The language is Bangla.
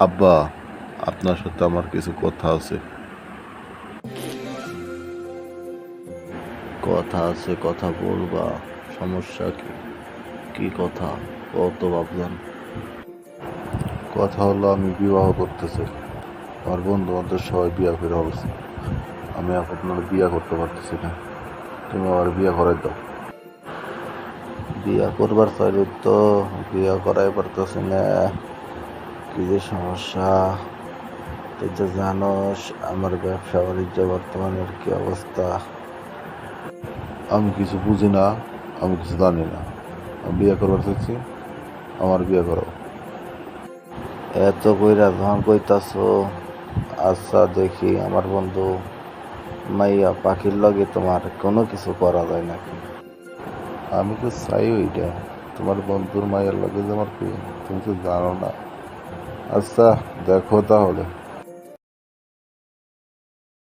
আব্বা, আপনার সাথে আমার কিছু কথা আছে। কথা আছে, কথা বলবা। সমস্যা কি? কি কথা? কত ভাবলাম। কথা হলো আমি বিবাহ করতেছি। আমার বন্ধু বান্ধব সবাই বিয়ে করে বলছে, আমি আপনার বিয়ে করতে পারতেছি না, তুমি আমার বিয়ে করাই দাও। বিয়া করবার চাইলে তো বিয়া করাই পারতেছি না। কি যে সমস্যা! তুই তো জানোস আমার ব্যবসা বাণিজ্য বর্তমানের কি অবস্থা। আমি কিছু বুঝি না, আমি কিছু জানি না, আমি বিয়ে করবার চাইছি, আমার বিয়ে করো। এত কইরা যখন কইতাছো, আচ্ছা দেখি আমার বন্ধু মাইয়া পাখির লগে তোমার কোনো কিছু করা যায় নাকি? আমি তো চাই ওইটা, তোমার বন্ধুর মায়ের লাগে যে আমার কি, তুমি তো জানো না। আচ্ছা দেখো তাহলে।